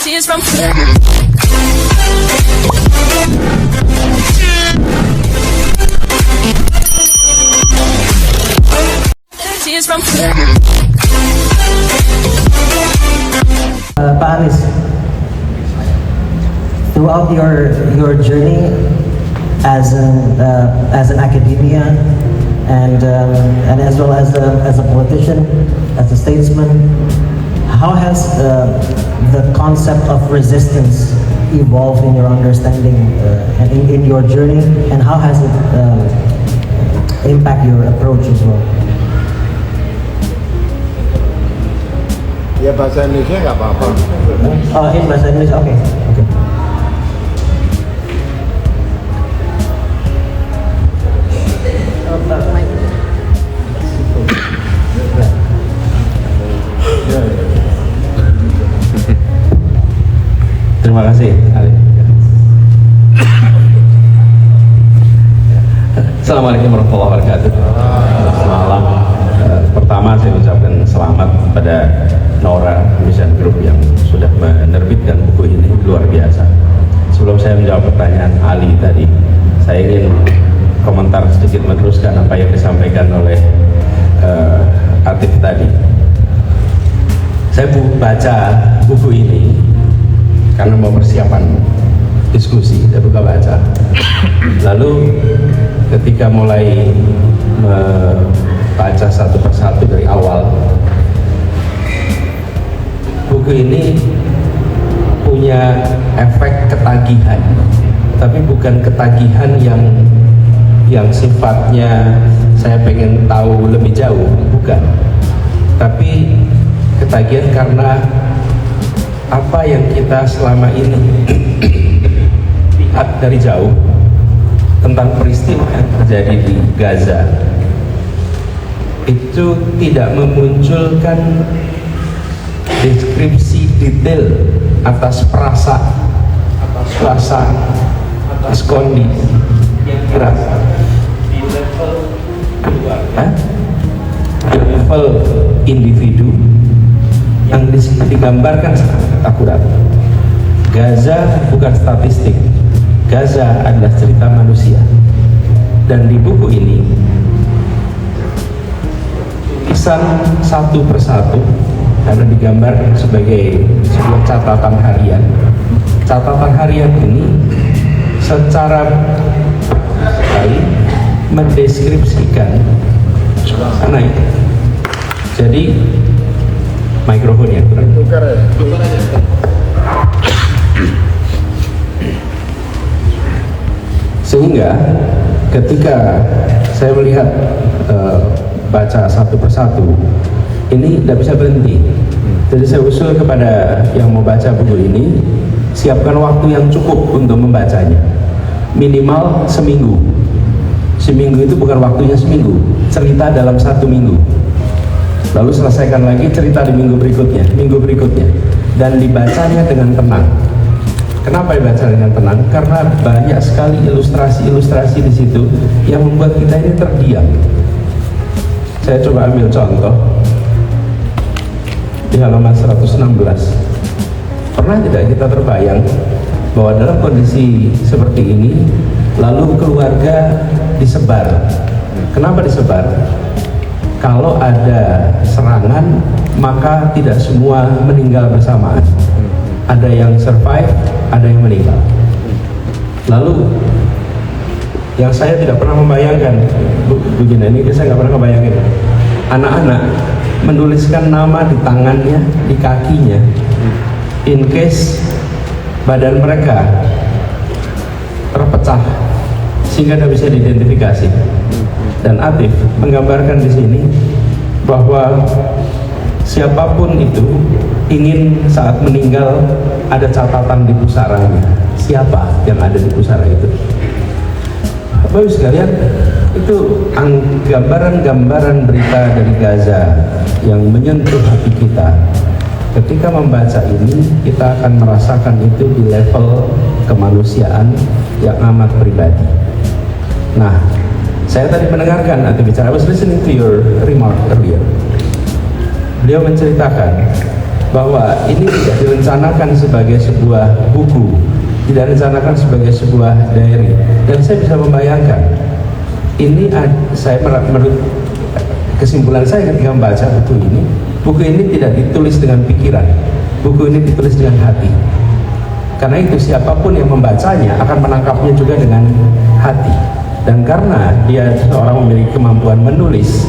Tears from Tears from Pak Anies, throughout your journey as an academia and as well as a politician, as a statesman, how has the concept of resistance evolved in your understanding and in your journey, and how has it impact your approach as well? Ya bahasa Indonesia nggak apa-apa. Oh, in bahasa Indonesia, oke. Okay. Terima kasih, Ali. Assalamualaikum warahmatullahi wabarakatuh. Selamat. Pertama saya ucapkan selamat pada Nora Vision Group yang sudah menerbitkan buku ini, luar biasa. Sebelum saya menjawab pertanyaan Ali tadi, saya ingin komentar sedikit meneruskan apa yang disampaikan oleh Atif tadi. Saya baca buku ini karena mau persiapan diskusi, saya buka baca. Lalu ketika mulai membaca satu persatu dari awal, buku ini punya efek ketagihan, tapi bukan ketagihan yang sifatnya saya pengen tahu lebih jauh, bukan. Tapi ketagihan karena apa yang kita selama ini lihat dari jauh tentang peristiwa yang terjadi di Gaza itu tidak memunculkan deskripsi detail atas rasa, atas kondisi yang dirasa di level keluarga, di level individu yang digambarkan sangat akurat. Gaza bukan statistik, Gaza adalah cerita manusia. Dan di buku ini tulisan satu persatu karena digambar sebagai sebuah catatan harian. Catatan harian ini secara sekali mendeskripsikan suasana itu. Jadi mikrofonnya kurang. Sehingga ketika saya melihat baca satu persatu, ini tidak bisa berhenti. Jadi saya usul kepada yang mau baca buku ini, siapkan waktu yang cukup untuk membacanya, minimal seminggu. Seminggu itu bukan waktunya seminggu, cerita dalam satu minggu. Lalu selesaikan lagi cerita di minggu berikutnya, dan dibacanya dengan tenang. Kenapa dibaca dengan tenang? Karena banyak sekali ilustrasi-ilustrasi di situ yang membuat kita ini terdiam. Saya coba ambil contoh di halaman 116. Pernah tidak kita terbayang bahwa dalam kondisi seperti ini, lalu keluarga disebar? Kenapa disebar? Kalau ada serangan, maka tidak semua meninggal bersamaan. Ada yang survive, ada yang meninggal. Lalu yang saya tidak pernah membayangkan, begini, ini saya nggak pernah membayangkan, anak-anak menuliskan nama di tangannya, di kakinya, in case badan mereka terpecah sehingga tidak bisa diidentifikasi. Dan Atif menggambarkan di sini bahwa siapapun itu ingin saat meninggal ada catatan di pusaranya, siapa yang ada di pusara itu. Bapak sekalian, itu gambaran-gambaran berita dari Gaza yang menyentuh hati kita. Ketika membaca ini, kita akan merasakan itu di level kemanusiaan yang amat pribadi. Nah, saya tadi mendengarkan atau bicara, I was listening to your remark earlier. Beliau menceritakan bahwa ini tidak direncanakan sebagai sebuah buku, tidak direncanakan sebagai sebuah diary. Dan saya bisa membayangkan, ini saya menurut kesimpulan saya ketika membaca buku ini tidak ditulis dengan pikiran, buku ini ditulis dengan hati. Karena itu siapapun yang membacanya akan menangkapnya juga dengan hati. Dan karena dia seorang memiliki kemampuan menulis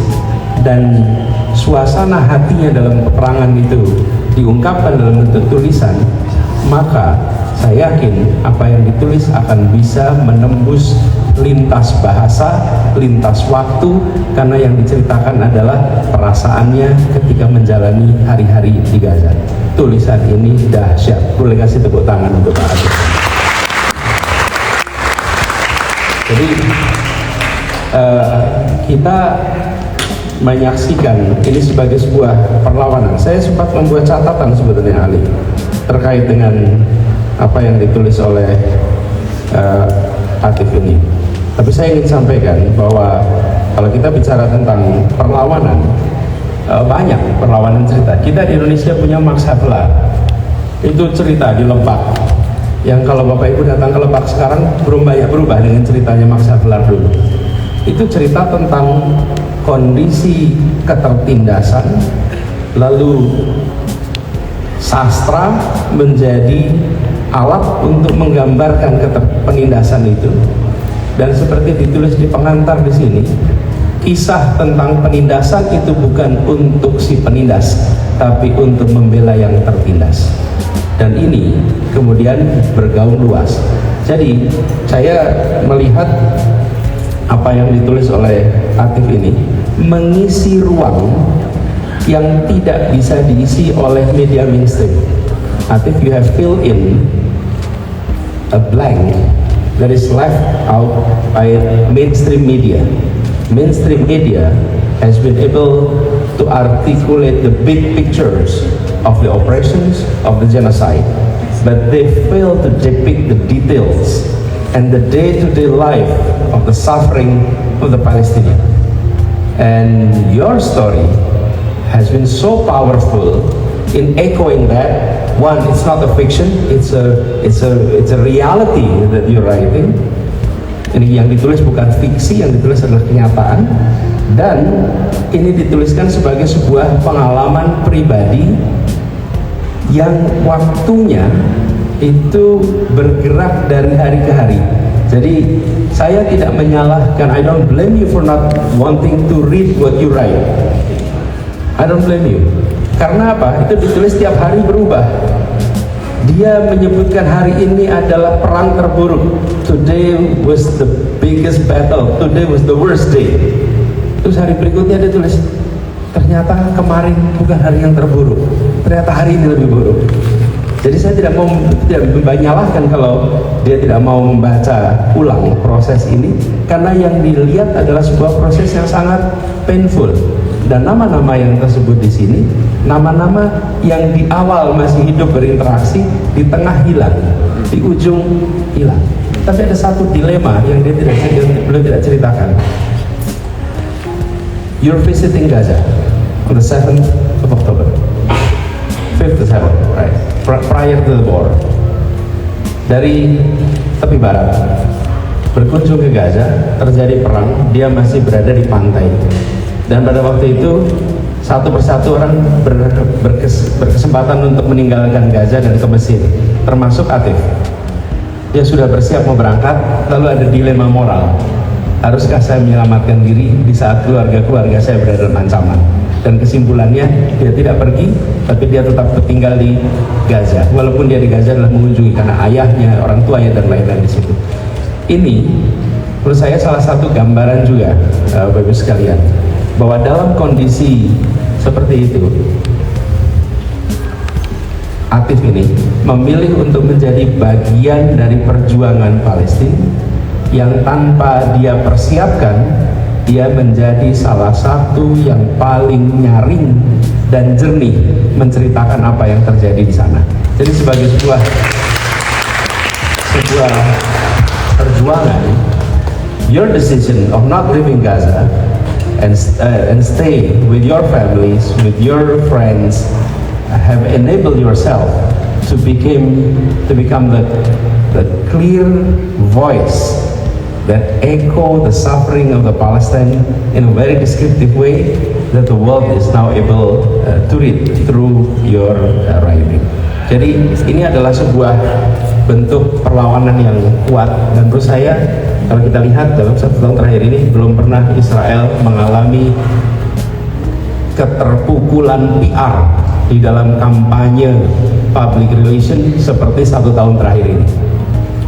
dan suasana hatinya dalam peperangan itu diungkapkan dalam bentuk tulisan, maka saya yakin apa yang ditulis akan bisa menembus lintas bahasa, lintas waktu, karena yang diceritakan adalah perasaannya ketika menjalani hari-hari di Gaza. Tulisan ini dahsyat. Boleh kasih tepuk tangan untuk Pak Atif. Jadi kita menyaksikan ini sebagai sebuah perlawanan. Saya sempat membuat catatan sebetulnya Ali terkait dengan apa yang ditulis oleh Atif ini. Tapi saya ingin sampaikan bahwa kalau kita bicara tentang perlawanan, banyak perlawanan cerita. Kita di Indonesia punya Max Havelaar, itu cerita di Lebak, yang kalau Bapak Ibu datang ke Lebak sekarang belum banyak berubah dengan ceritanya Max Havelaar dulu. Itu cerita tentang kondisi ketertindasan, lalu sastra menjadi alat untuk menggambarkan penindasan itu. Dan seperti ditulis di pengantar di sini, kisah tentang penindasan itu bukan untuk si penindas, tapi untuk membela yang tertindas. Dan ini kemudian bergaung luas. Jadi saya melihat apa yang ditulis oleh Atif ini mengisi ruang yang tidak bisa diisi oleh media mainstream. Atif, you have filled in a blank that is left out by mainstream media. Mainstream media has been able to articulate the big pictures of the operations, of the genocide, but they fail to depict the details and the day-to-day life of the suffering of the Palestinians. And your story has been so powerful in echoing that. One, it's not a fiction, it's a reality that you're writing. Ini yang ditulis bukan fiksi, yang ditulis adalah kenyataan, dan ini dituliskan sebagai sebuah pengalaman pribadi yang waktunya itu bergerak dari hari ke hari. Jadi saya tidak menyalahkan, I don't blame you for not wanting to read what you write. I don't blame you. Karena apa? Itu ditulis tiap hari berubah. Dia menyebutkan hari ini adalah perang terburuk. Today was the biggest battle. Today was the worst day. Terus hari berikutnya dia tulis, ternyata kemarin bukan hari yang terburuk. Ternyata hari ini lebih buruk. Jadi saya tidak menyalahkan kalau dia tidak mau membaca ulang proses ini, karena yang dilihat adalah sebuah proses yang sangat painful. Dan nama-nama yang tersebut di sini, nama-nama yang di awal masih hidup berinteraksi, di tengah hilang, di ujung hilang. Tapi ada satu dilema yang dia belum ceritakan. You're visiting Gaza on the 7th of October, 5th to 7th, right? Prior to the war. Dari tepi barat berkunjung ke Gaza, terjadi perang, dia masih berada di pantai. Dan pada waktu itu satu persatu orang berkesempatan untuk meninggalkan Gaza dan ke Mesir, termasuk Atif. Dia sudah bersiap mau berangkat, lalu ada dilema moral. Haruskah saya menyelamatkan diri di saat keluarga saya berada dalam ancaman? Dan kesimpulannya, dia tidak pergi, tapi dia tetap tinggal di Gaza. Walaupun dia di Gaza adalah mengunjungi karena ayahnya, orang tuanya, dan lain-lain di situ. Ini menurut saya salah satu gambaran juga, Bapak-Ibu sekalian, bahwa dalam kondisi seperti itu, Atif ini memilih untuk menjadi bagian dari perjuangan Palestina yang tanpa dia persiapkan, dia menjadi salah satu yang paling nyaring dan jernih menceritakan apa yang terjadi di sana. Jadi sebagai sebuah perjuangan, your decision of not leaving Gaza and stay with your families, with your friends, have enabled yourself to become the clear voice that echo the suffering of the Palestine in a very descriptive way that the world is now able to read through your writing. Jadi ini adalah sebuah bentuk perlawanan yang kuat, dan menurut saya kalau kita lihat dalam 1 tahun terakhir ini belum pernah Israel mengalami keterpukulan PR di dalam kampanye public relation seperti 1 tahun terakhir ini.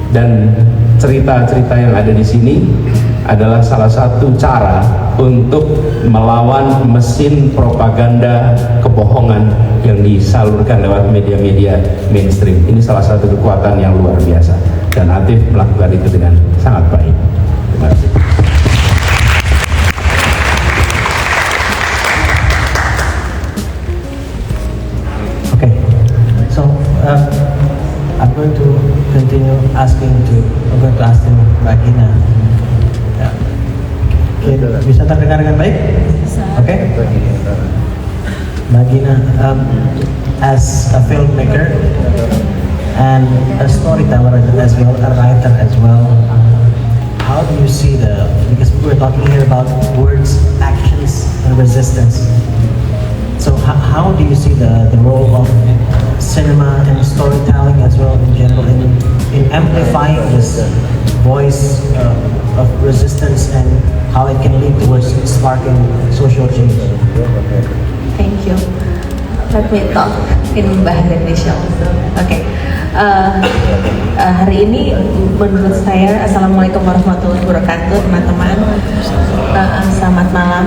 Dan cerita-cerita yang ada di sini adalah salah satu cara untuk melawan mesin propaganda kebohongan yang disalurkan lewat media-media mainstream. Ini salah satu kekuatan yang luar biasa, dan Atif melakukan itu dengan sangat baik. Terima kasih. Okay, so I'm going to continue asking Mbak Gina. Ya. Oke, bisa terdengar dengan baik? Oke. Mbak Gina, as a filmmaker and a storyteller as well, a writer as well, how do you see because we're talking here about words, actions, and resistance. So how do you see the role of cinema and storytelling as well in general in amplifying this voice of resistance and how it can lead towards sparking social change? Thank you. Let me talk in Bahasa Indonesia also. Okay. Hari ini menurut saya, Assalamualaikum warahmatullahi wabarakatuh teman-teman. Selamat malam.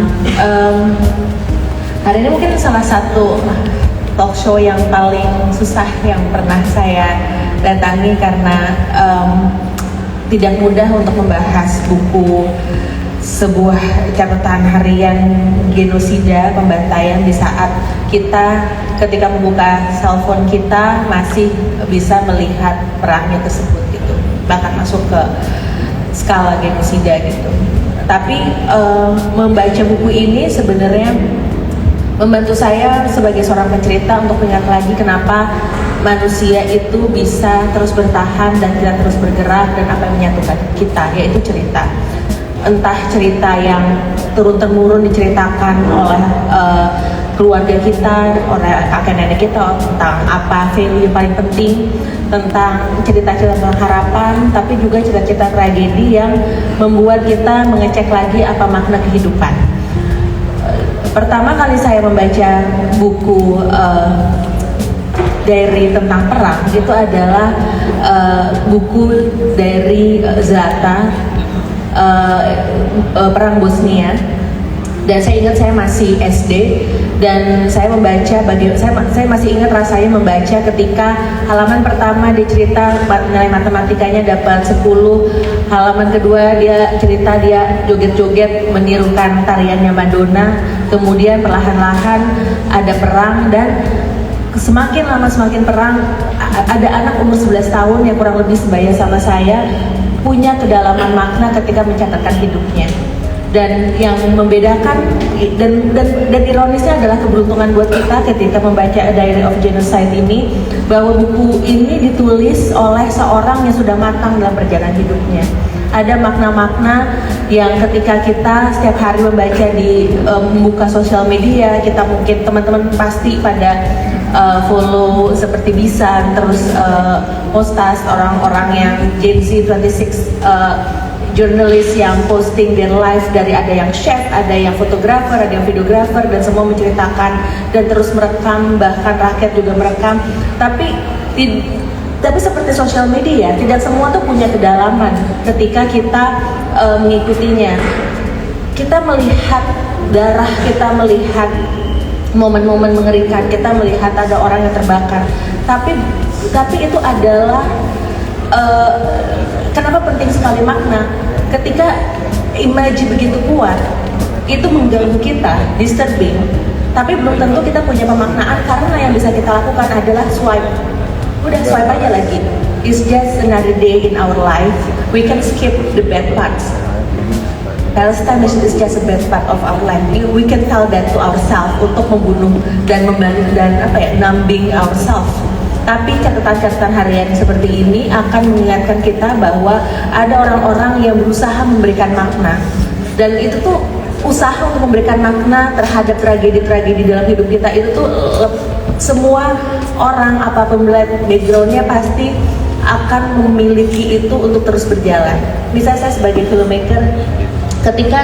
Hari ini mungkin salah satu talk show yang paling susah yang pernah saya datangi karena tidak mudah untuk membahas buku sebuah catatan harian genosida, pembantaian di saat kita ketika membuka cellphone kita masih bisa melihat perangnya tersebut gitu, bahkan masuk ke skala genosida gitu. Tapi membaca buku ini sebenarnya membantu saya sebagai seorang pencerita untuk mengingat lagi kenapa manusia itu bisa terus bertahan dan tidak terus bergerak, dan apa yang menyatukan kita, yaitu cerita. Entah cerita yang turun-temurun diceritakan oleh keluarga kita, oleh kakek nenek kita tentang apa value yang paling penting, tentang cerita-cerita tentang harapan, tapi juga cerita-cerita tragedi yang membuat kita mengecek lagi apa makna kehidupan. Pertama kali saya membaca buku diary tentang perang itu adalah buku dari Zlata, perang Bosnia, dan saya ingat saya masih SD dan saya membaca saya masih ingat rasanya membaca ketika halaman pertama dia cerita nilai matematikanya dapat 10, halaman kedua dia cerita dia joget-joget menirukan tariannya Madonna, kemudian perlahan-lahan ada perang, dan semakin lama semakin perang. Ada anak umur 11 tahun yang kurang lebih sebaya sama saya, punya kedalaman makna ketika mencatatkan hidupnya. Dan yang membedakan dan ironisnya adalah keberuntungan buat kita ketika membaca A Diary of Genocide ini, bahwa buku ini ditulis oleh seorang yang sudah matang dalam perjalanan hidupnya. Ada makna-makna yang ketika kita setiap hari membaca di membuka sosial media, kita mungkin teman-teman pasti pada follow seperti Bisan, terus Postas, orang-orang yang Gen Z 26 jurnalis yang posting their life, dari ada yang chef, ada yang fotografer, ada yang videografer, dan semua menceritakan dan terus merekam, bahkan rakyat juga merekam. Tapi seperti sosial media, tidak semua tuh punya kedalaman ketika kita mengikutinya. Kita melihat darah, kita melihat momen-momen mengerikan, kita melihat ada orang yang terbakar. Tapi itu adalah kenapa penting sekali makna? Ketika image begitu kuat, itu mengganggu kita, disturbing. Tapi belum tentu kita punya pemaknaan, karena yang bisa kita lakukan adalah swipe. Udah swipe aja lagi. It's just another day in our life. We can skip the bad parts. Palestine is just a bad part of our life. We can tell that to ourselves untuk membunuh dan numbing ourselves. Tapi catatan-catatan harian seperti ini akan mengingatkan kita bahwa ada orang-orang yang berusaha memberikan makna, dan itu tuh usaha untuk memberikan makna terhadap tragedi-tragedi dalam hidup kita itu tuh semua orang apapun backgroundnya pasti akan memiliki itu untuk terus berjalan. Misalnya saya sebagai filmmaker, ketika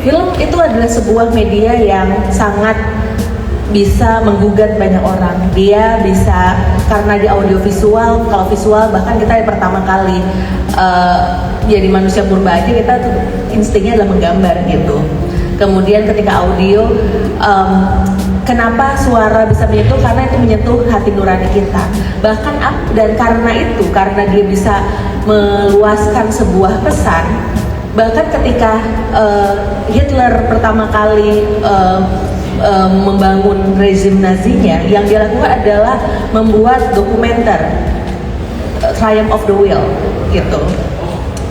film itu adalah sebuah media yang sangat bisa menggugat banyak orang. Dia bisa, karena di audiovisual, kalau visual bahkan kita yang pertama kali jadi manusia purba aja kita tuh instingnya adalah menggambar gitu. Kemudian ketika audio, kenapa suara bisa menyentuh? Karena itu menyentuh hati nurani kita. Bahkan dan karena dia bisa meluaskan sebuah pesan. Bahkan ketika Hitler pertama kali membangun rezim Nazinya, yang dia lakukan adalah membuat dokumenter Triumph of the Will gitu.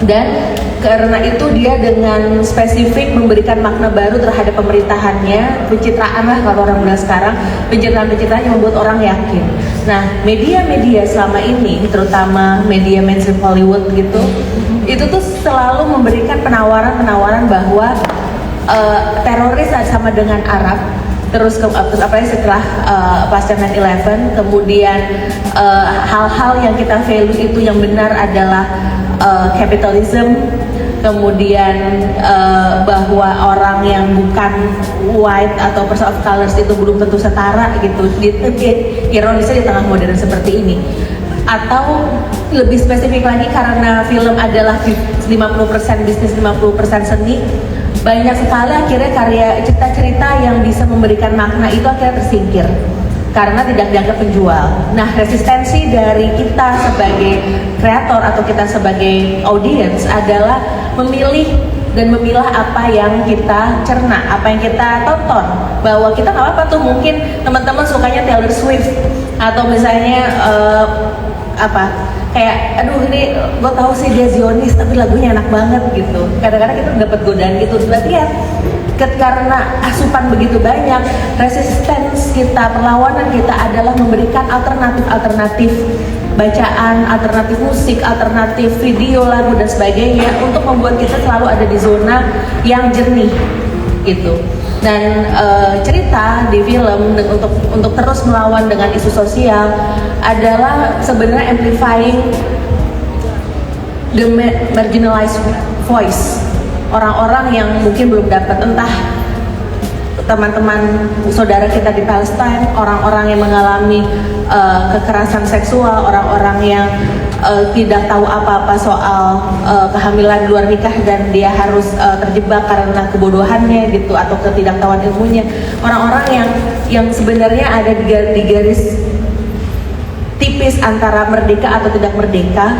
Dan karena itu dia dengan spesifik memberikan makna baru terhadap pemerintahannya, pencitraan lah kalau orang bilang sekarang, pencitraan-pencitraan yang membuat orang yakin. Nah, media-media selama ini, terutama media mainstream Hollywood gitu, itu tuh selalu memberikan penawaran-penawaran bahwa teroris sama dengan Arab. Terus apalagi setelah pasca 9/11, kemudian hal-hal yang kita value itu yang benar adalah capitalism, kemudian bahwa orang yang bukan white atau person of colors itu belum tentu setara gitu. Ironisnya di tengah modern seperti ini. Atau lebih spesifik lagi, karena film adalah 50% bisnis, 50% seni, banyak sekali akhirnya karya cerita-cerita yang bisa memberikan makna itu akhirnya tersingkir karena tidak dianggap penjual. Nah, resistensi dari kita sebagai kreator atau kita sebagai audiens adalah memilih dan memilah apa yang kita cerna, apa yang kita tonton. Bahwa kita nggak apa-apa tuh, mungkin teman-teman sukanya Taylor Swift atau misalnya kayak aduh ini gue tahu sih dia Zionis tapi lagunya enak banget gitu. Kadang-kadang kita dapat godaan gitu. Berarti ya karena asupan begitu banyak, resistance kita, perlawanan kita adalah memberikan alternatif bacaan, alternatif musik, alternatif video, lagu dan sebagainya untuk membuat kita selalu ada di zona yang jernih gitu. Dan cerita di film untuk terus melawan dengan isu sosial adalah sebenarnya amplifying the marginalized voice, orang-orang yang mungkin belum dapat, entah teman-teman saudara kita di Palestine, orang-orang yang mengalami kekerasan seksual, orang-orang yang tidak tahu apa-apa soal kehamilan luar nikah dan dia harus terjebak karena kebodohannya gitu atau ketidaktahuan ilmunya, orang-orang yang sebenarnya ada di garis tipis antara merdeka atau tidak merdeka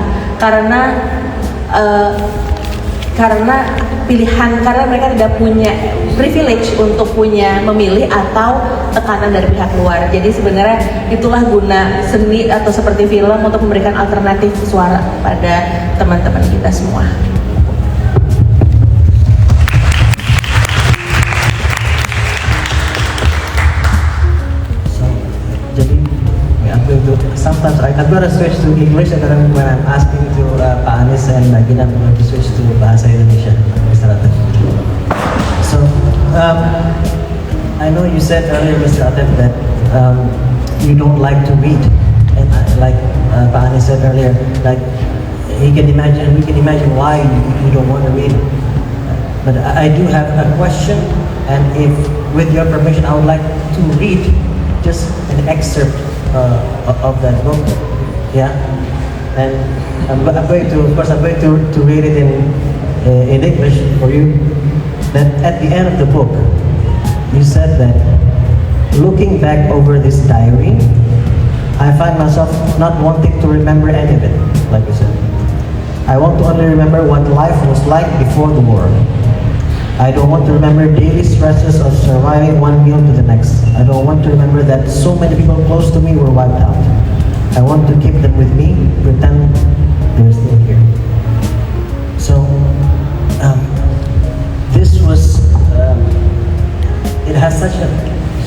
karena pilihan, karena mereka tidak punya privilege untuk memilih atau tekanan dari pihak luar. Jadi sebenarnya itulah guna seni atau seperti film untuk memberikan alternatif suara pada teman-teman kita semua. Sometimes I'm going to switch to English, and then when I'm asking to Pak Anies and Gina, I'm going to switch to Bahasa Indonesia. So, I know you said earlier, Mr. Atef, that you don't like to read, and like Pak Anies said earlier, like we can imagine why you don't want to read. But I do have a question, and if, with your permission, I would like to read just an excerpt of that book, yeah, and I'm going to read it in English for you. That at the end of the book, you said that looking back over this diary, I find myself not wanting to remember any of it, like you said. I want to only remember what life was like before the war. I don't want to remember daily stresses of surviving one meal to the next. I don't want to remember that so many people close to me were wiped out. I want to keep them with me, pretend they're still here. So, this was, it has such a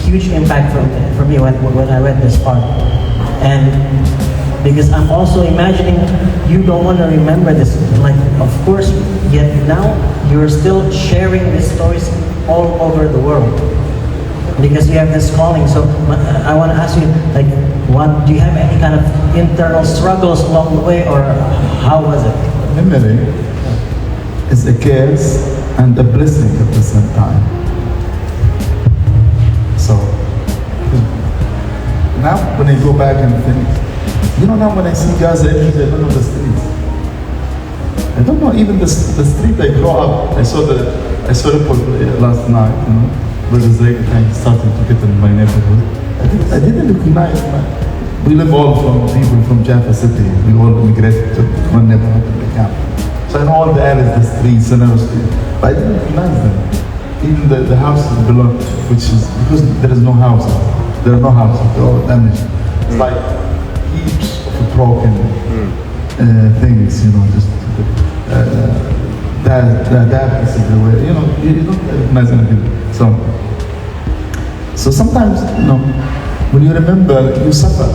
huge impact for me when I read this part. And because I'm also imagining you don't want to remember this, like, of course, yet now you're still sharing these stories all over the world because you have this calling. So I want to ask you, like, do you have any kind of internal struggles along the way, or how was it? Memory is a curse and a blessing at the same time. So now when I go back and think, now when I see Gaza images, I don't know the streets. I don't know even the street I grew up. I saw the report last night, where the Israeli tank started to get in my neighborhood. I didn't recognize. We live all from people from Jaffa City. We all immigrated to one neighborhood in the camp. So I know all the areas, the streets, and everything. But I didn't recognize them. Even the houses belong, which is because there is no houses. There are no houses. They're all damaged. It's like heaps of broken things, just that is the way. You don't recognize anything. So sometimes, when you remember, you suffer.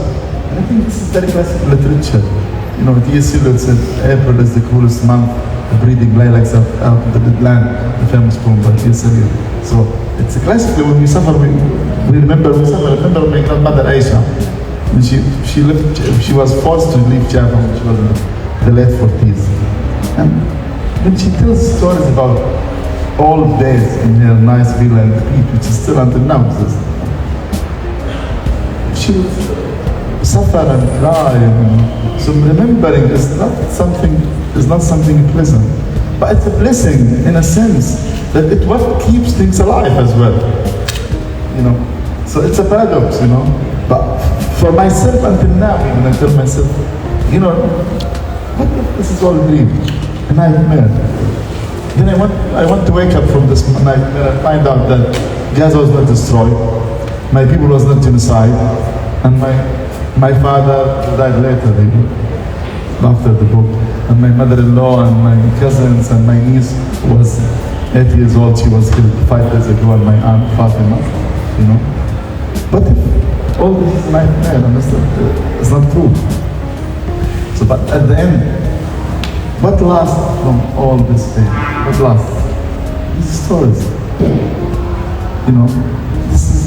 And I think this is very classic literature. T.S. Eliot said, April is the coolest month, breathing lilacs out of the dead land, the famous poem by T.S. Eliot. So it's classically when we suffer, we remember we suffer. I remember my grandmother Aisha, when she was forced to leave Jaffa when she was in the late 40s. And when she tells stories about old days in her nice villa in Crete, which is still until now exists, she would suffer and cry. So remembering is not something pleasant, but it's a blessing in a sense that it's what keeps things alive as well. So it's a paradox, But for myself until now, even I tell myself, what if this is all a dream, a nightmare? Then I want to wake up from this nightmare and find out that Gaza was not destroyed, my people was not genocide, and my father died later, after the book, and my mother-in-law and my cousins and my niece was 8 years old. She was killed 5 days ago, and my aunt Fatima, But if all this is nightmare, and it's not true. So, but at the end, what lasts from all this pain? What lasts? These stories. This is,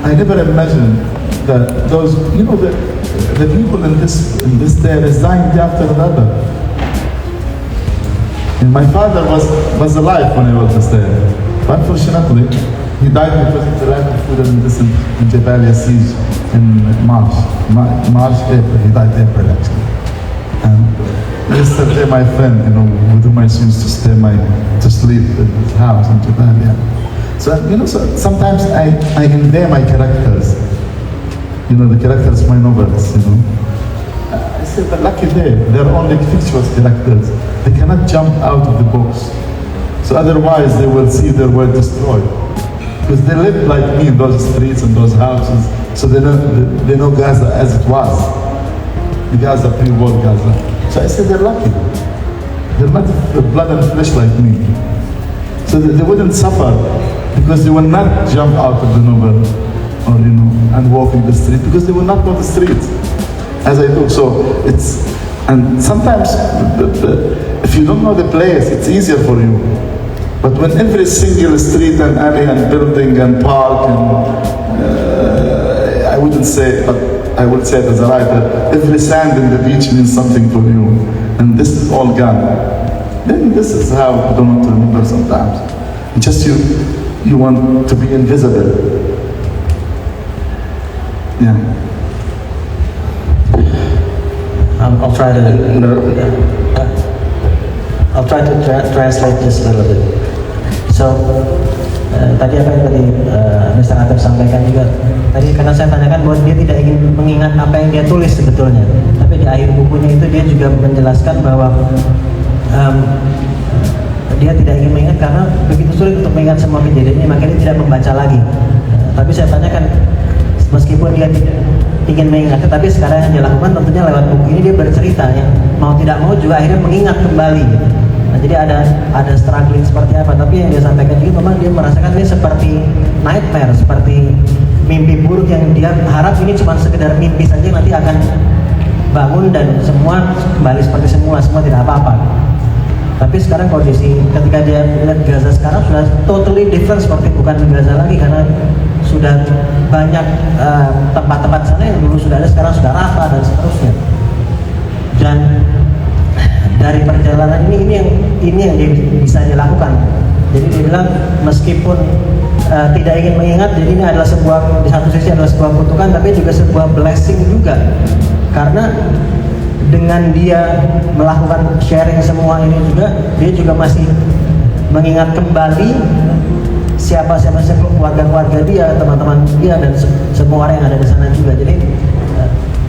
I never imagined that those, the people in this day resigned after another. And my father was alive when I wrote this day. But unfortunately, he died because of the lack of food and medicine in Jabalia siege in April. He died April actually. And yesterday, my friend, with whom I used to sleep in his house in Jabalia. So sometimes I envy my characters. The characters, my novels. I said, but lucky they're only fictional characters. They cannot jump out of the box. So otherwise, they will see their world destroyed. Because they live like me in those streets and those houses, so they know Gaza as it was. The Gaza, pre-war Gaza. So I said they're lucky. They're not blood and flesh like me. So they wouldn't suffer because they will not jump out of the novel or and walk in the street because they will not know the streets as I do. So and sometimes if you don't know the place, it's easier for you. But when every single street and alley and building and park and I wouldn't say, but I would say it as a writer, every sand in the beach means something for you, and this is all gone. Then this is how I don't want to remember sometimes. Just you want to be invisible. Yeah. I'll try to translate this a little bit. So, tadi apa yang tadi Mr. Atep sampaikan juga. Tadi karena saya tanyakan bahwa dia tidak ingin mengingat apa yang dia tulis sebetulnya. Tapi di akhir bukunya itu dia juga menjelaskan bahwa dia tidak ingin mengingat karena begitu sulit untuk mengingat semua kejadiannya, makanya dia tidak membaca lagi. Tapi saya tanyakan, meskipun dia tidak ingin mengingat, tapi sekarang yang dia lakukan tentunya lewat buku ini dia bercerita, ya mau tidak mau juga akhirnya mengingat kembali. Nah, jadi ada struggling seperti apa, tapi yang dia sampaikan juga memang dia merasakan ini seperti nightmare, seperti mimpi buruk yang dia harap ini cuma sekedar mimpi saja, nanti akan bangun dan semua kembali seperti semua tidak apa-apa. Tapi sekarang kondisi ketika dia melihat Gaza sekarang sudah totally different, seperti bukan Gaza lagi, karena sudah banyak tempat-tempat sana yang dulu sudah ada sekarang sudah rata dan seterusnya. Dan dari perjalanan ini yang bisa dilakukan. Jadi dia bilang meskipun tidak ingin mengingat, jadi ini adalah sebuah, di satu sisi adalah sebuah kutukan, tapi juga sebuah blessing juga, karena dengan dia melakukan sharing semua ini juga, dia juga masih mengingat kembali siapa keluarga-keluarga dia, teman-teman dia, dan semua orang yang ada di sana juga. Jadi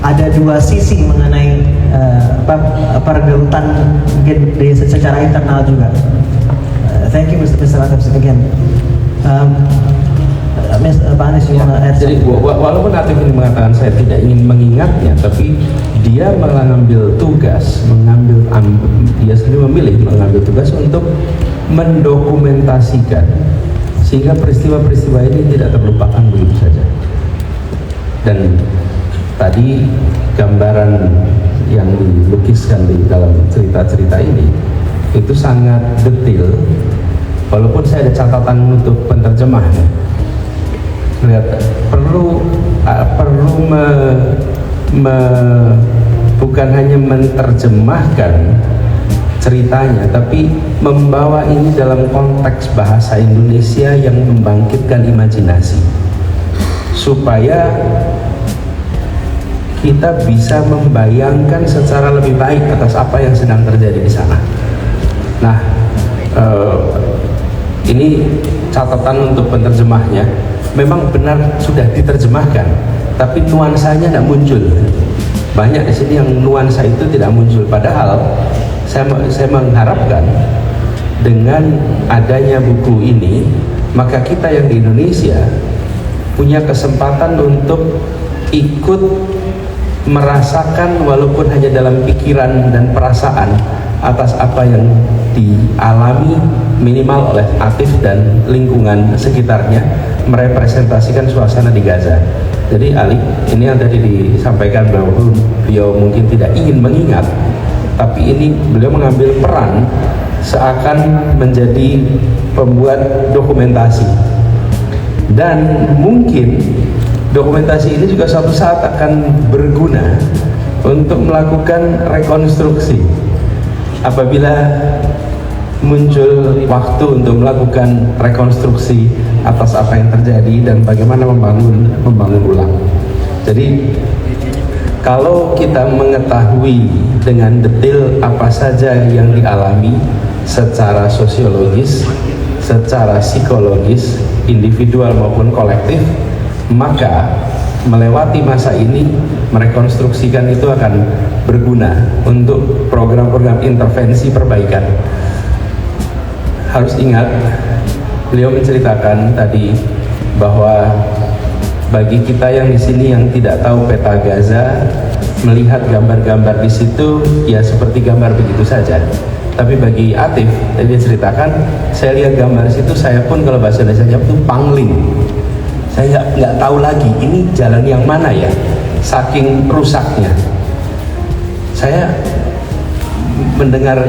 ada dua sisi mengenai pergelutan mungkin secara internal juga. Thank you Mr. Latif again. Pak Anies, jadi walaupun Latif ini mengatakan saya tidak ingin mengingatnya, tapi dia mengambil tugas, dia sendiri memilih mengambil tugas untuk mendokumentasikan sehingga peristiwa-peristiwa ini tidak terlupakan begitu saja. Dan tadi gambaran yang dilukiskan di dalam cerita-cerita ini itu sangat detail, walaupun saya ada catatan untuk penerjemahnya. Lihat, perlu bukan hanya menerjemahkan ceritanya, tapi membawa ini dalam konteks bahasa Indonesia yang membangkitkan imajinasi, supaya kita bisa membayangkan secara lebih baik atas apa yang sedang terjadi di sana. Nah, ini catatan untuk penerjemahnya. Memang benar sudah diterjemahkan, tapi nuansanya tidak muncul. Banyak di sini yang nuansa itu tidak muncul. Padahal saya mengharapkan dengan adanya buku ini, maka kita yang di Indonesia punya kesempatan untuk ikut merasakan, walaupun hanya dalam pikiran dan perasaan, atas apa yang dialami minimal oleh Atif dan lingkungan sekitarnya, merepresentasikan suasana di Gaza. Jadi Ali, ini yang tadi disampaikan bahwa beliau mungkin tidak ingin mengingat, tapi ini beliau mengambil peran seakan menjadi pembuat dokumentasi, dan mungkin dokumentasi ini juga suatu saat akan berguna untuk melakukan rekonstruksi apabila muncul waktu untuk melakukan rekonstruksi atas apa yang terjadi dan bagaimana membangun ulang. Jadi kalau kita mengetahui dengan detail apa saja yang dialami secara sosiologis, secara psikologis, individual maupun kolektif, maka melewati masa ini, merekonstruksikan itu akan berguna untuk program-program intervensi perbaikan. Harus ingat, beliau menceritakan tadi bahwa bagi kita yang di sini yang tidak tahu peta Gaza, melihat gambar-gambar di situ ya seperti gambar begitu saja. Tapi bagi Atif, dia ceritakan, saya lihat gambar di situ, saya pun kalau bahasa Indonesia itu pangling. Saya nggak tahu lagi ini jalan yang mana ya, saking rusaknya. Saya mendengar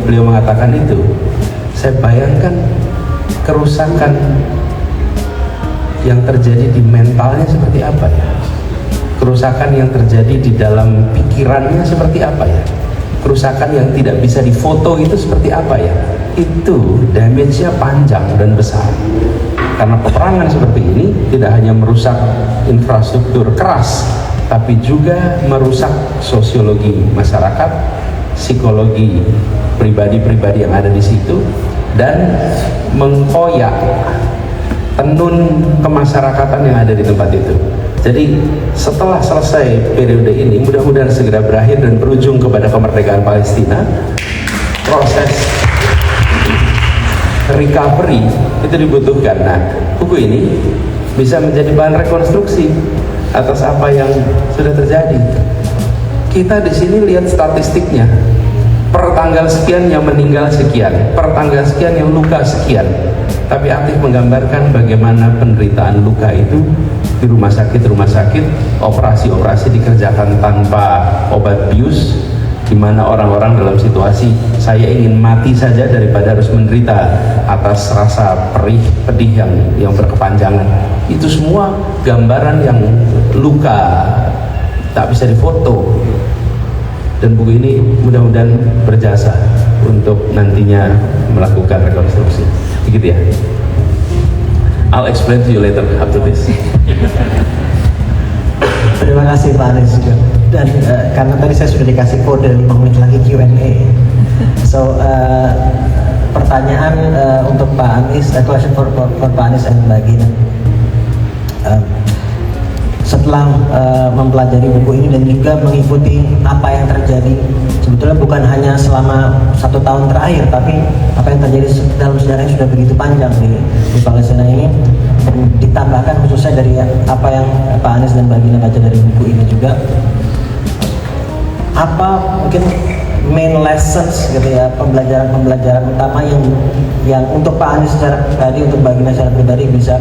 beliau mengatakan itu, saya bayangkan kerusakan yang terjadi di mentalnya seperti apa ya, kerusakan yang terjadi di dalam pikirannya seperti apa ya, kerusakan yang tidak bisa difoto itu seperti apa ya. Itu damage-nya panjang dan besar. Karena peperangan seperti ini tidak hanya merusak infrastruktur keras, tapi juga merusak sosiologi masyarakat, psikologi pribadi-pribadi yang ada di situ, dan mengkoyak tenun kemasyarakatan yang ada di tempat itu. Jadi setelah selesai periode ini, mudah-mudahan segera berakhir dan berujung kepada kemerdekaan Palestina, proses recovery itu dibutuhkan. Nah, buku ini bisa menjadi bahan rekonstruksi atas apa yang sudah terjadi. Kita di sini lihat statistiknya, per tanggal sekian yang meninggal sekian, per tanggal sekian yang luka sekian, tapi aktif menggambarkan bagaimana penderitaan luka itu di rumah sakit, operasi-operasi dikerjakan tanpa obat bius, di mana orang-orang dalam situasi saya ingin mati saja daripada harus menderita atas rasa perih, pedih yang berkepanjangan. Itu semua gambaran yang luka tak bisa difoto. Dan buku ini mudah-mudahan berjasa untuk nantinya melakukan rekonstruksi. Begitu ya. I'll explain to you later after this. Terima kasih Pak Anies juga. Dan karena tadi saya sudah dikasih kode 5 menit lagi Q&A. So pertanyaan untuk Pak Anies, question for Pak Anies dan Mbak Gina. Setelah mempelajari buku ini dan juga mengikuti apa yang terjadi, sebetulnya bukan hanya selama 1 tahun terakhir, tapi apa yang terjadi dalam sejarah yang sudah begitu panjang di Palestina ini, dan ditambahkan khususnya dari apa yang Pak Anies dan Mbak Gina baca dari buku ini juga, apa mungkin main lessons gitu ya, pembelajaran utama yang untuk Pak Anies secara pribadi, untuk Mbak Gina secara pribadi bisa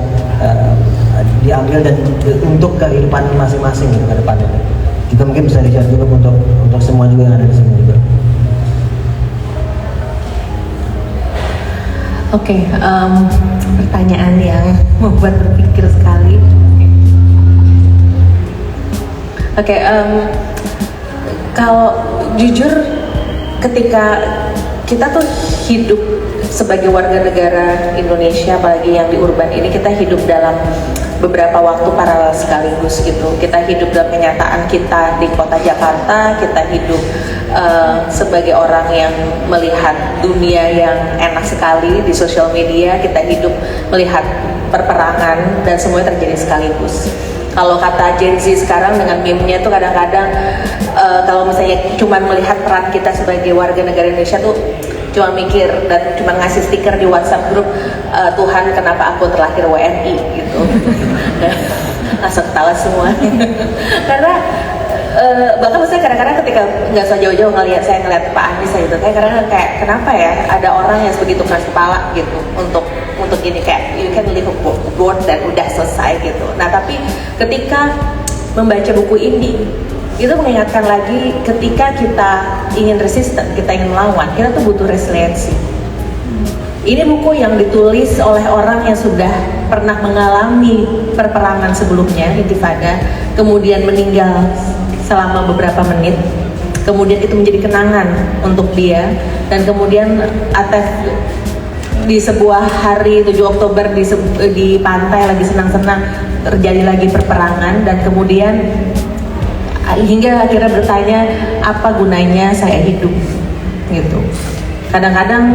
diambil dan untuk kehidupan masing-masing gitu ke depannya. Juga mungkin bisa di-share juga untuk semua juga yang ada di sini juga. Oke, pertanyaan yang membuat berpikir sekali. Oke, kalau jujur ketika kita tuh hidup sebagai warga negara Indonesia, apalagi yang di urban ini, kita hidup dalam beberapa waktu paralel sekaligus gitu. Kita hidup dalam kenyataan kita di kota Jakarta, kita hidup sebagai orang yang melihat dunia yang enak sekali di sosial media, kita hidup melihat perperangan dan semuanya terjadi sekaligus. Kalau kata Gen Z sekarang dengan meme-nya tuh kadang-kadang kalau misalnya cuma melihat peran kita sebagai warga negara Indonesia tuh cuma mikir dan cuma ngasih stiker di WhatsApp grup, Tuhan kenapa aku terlahir WNI gitu. Langsung ketawa semua. Karena bahkan maksudnya kadang-kadang ketika nggak usah jauh-jauh saya ngeliat Pak Anies gitu, kayak kadang-kadang kayak kenapa ya ada orang yang sebegitu keras kepala gitu untuk gini, kayak you can live a board dan udah selesai gitu. Nah tapi ketika membaca buku ini itu mengingatkan lagi ketika kita ingin resisten, kita ingin melawan, kita tuh butuh resiliensi. Ini buku yang ditulis oleh orang yang sudah pernah mengalami perperangan sebelumnya, intifada, kemudian meninggal selama beberapa menit, kemudian itu menjadi kenangan untuk dia, dan kemudian atas di sebuah hari 7 Oktober di pantai lagi senang-senang terjadi lagi perperangan, dan kemudian hingga akhirnya bertanya apa gunanya saya hidup gitu. Kadang-kadang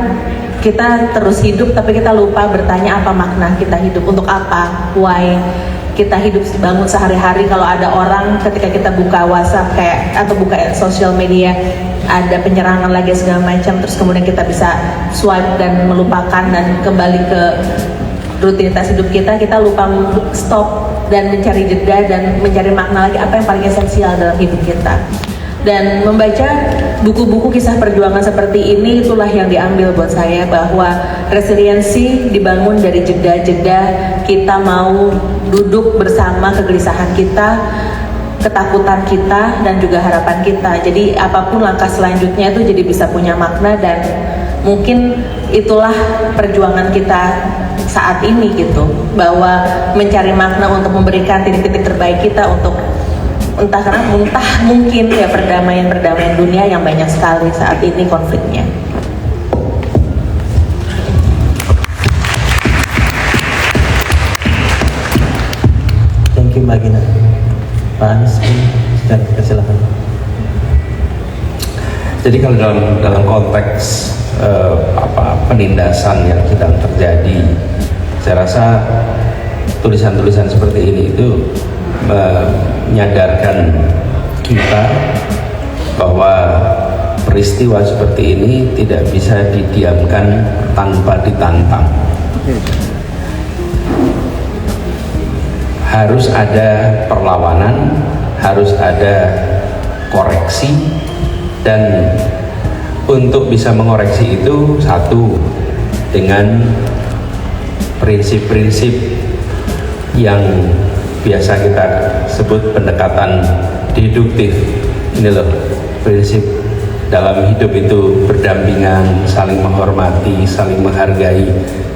kita terus hidup tapi kita lupa bertanya apa makna kita hidup, untuk apa, why kita hidup, bangun sehari-hari. Kalau ada orang ketika kita buka WhatsApp kayak atau buka sosial media ada penyerangan lagi segala macam, terus kemudian kita bisa swipe dan melupakan dan kembali ke rutinitas hidup kita lupa stop dan mencari jeda dan mencari makna lagi apa yang paling esensial dalam hidup kita. Dan membaca buku-buku kisah perjuangan seperti ini, itulah yang diambil buat saya, bahwa resiliensi dibangun dari jeda-jeda kita mau duduk bersama kegelisahan kita, ketakutan kita, dan juga harapan kita. Jadi apapun langkah selanjutnya itu jadi bisa punya makna, dan mungkin itulah perjuangan kita saat ini gitu, bahwa mencari makna untuk memberikan titik-titik terbaik kita untuk entah mungkin ya perdamaian dunia yang banyak sekali saat ini konfliknya. Thank you Mbak Gina. Pak Anies, silakan. Jadi kalau dalam konteks penindasan yang sedang terjadi, saya rasa tulisan-tulisan seperti ini itu menyadarkan kita bahwa peristiwa seperti ini tidak bisa didiamkan tanpa ditantang. Harus ada perlawanan, harus ada koreksi, dan untuk bisa mengoreksi itu, satu, dengan prinsip-prinsip yang biasa kita sebut pendekatan deduktif. Ini loh, prinsip dalam hidup itu berdampingan, saling menghormati, saling menghargai.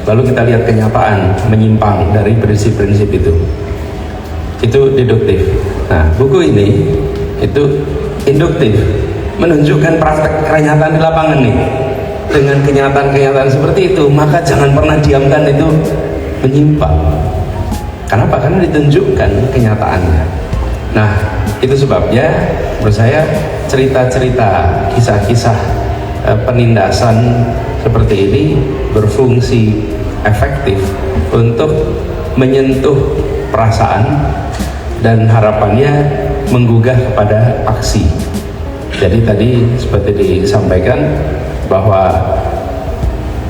Lalu kita lihat kenyataan menyimpang dari prinsip-prinsip itu deduktif. Nah, buku ini itu induktif, menunjukkan praktek kenyataan di lapangan nih. Dengan kenyataan-kenyataan seperti itu, maka jangan pernah diamkan itu menyimpang. Kenapa? Karena ditunjukkan kenyataannya. Nah, itu sebabnya menurut saya cerita-cerita, kisah-kisah penindasan seperti ini berfungsi efektif untuk menyentuh perasaan dan harapannya menggugah kepada aksi. Jadi tadi seperti disampaikan bahwa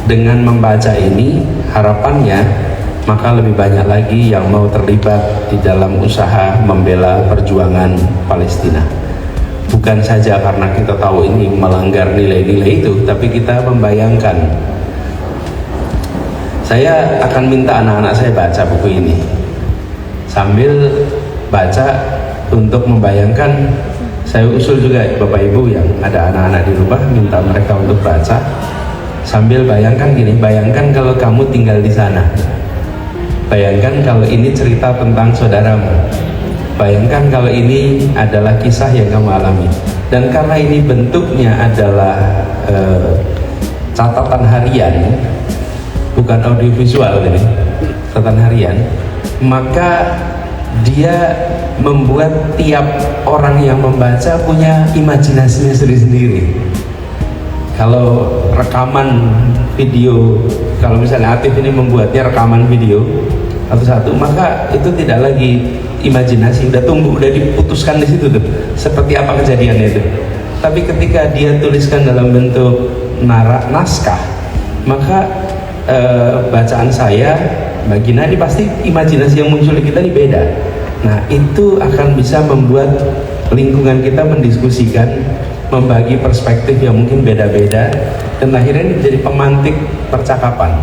dengan membaca ini harapannya maka lebih banyak lagi yang mau terlibat di dalam usaha membela perjuangan Palestina. Bukan saja karena kita tahu ini melanggar nilai-nilai itu, tapi kita membayangkan. Saya akan minta anak-anak saya baca buku ini sambil baca untuk membayangkan. Saya usul juga Bapak Ibu yang ada anak-anak di rumah, minta mereka untuk baca sambil bayangkan gini, bayangkan kalau kamu tinggal di sana, bayangkan kalau ini cerita tentang saudaramu, bayangkan kalau ini adalah kisah yang kamu alami, dan karena ini bentuknya adalah catatan harian, bukan audiovisual ini, catatan harian, maka dia membuat tiap orang yang membaca punya imajinasinya sendiri-sendiri. Kalau rekaman video, kalau misalnya Atif ini membuatnya rekaman video satu-satu, maka itu tidak lagi imajinasi, udah tumbuh, udah diputuskan di situ tuh, seperti apa kejadiannya itu. Tapi ketika dia tuliskan dalam bentuk naskah, maka bacaan saya bagi Nadi pasti imajinasi yang muncul di kita ini beda. Nah, itu akan bisa membuat lingkungan kita mendiskusikan, membagi perspektif yang mungkin beda-beda, dan akhirnya ini menjadi pemantik percakapan.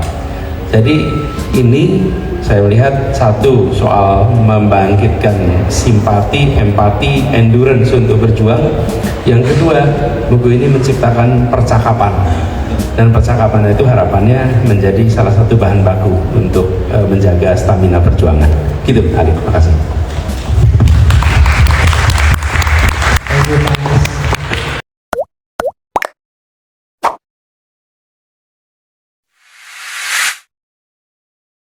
Jadi ini saya melihat satu soal membangkitkan simpati, empati, endurance untuk berjuang. Yang kedua, buku ini menciptakan percakapan. Dan percakapan itu harapannya menjadi salah satu bahan baku untuk menjaga stamina perjuangan. Gitu, Ali. Terima kasih. Thank you, Pak.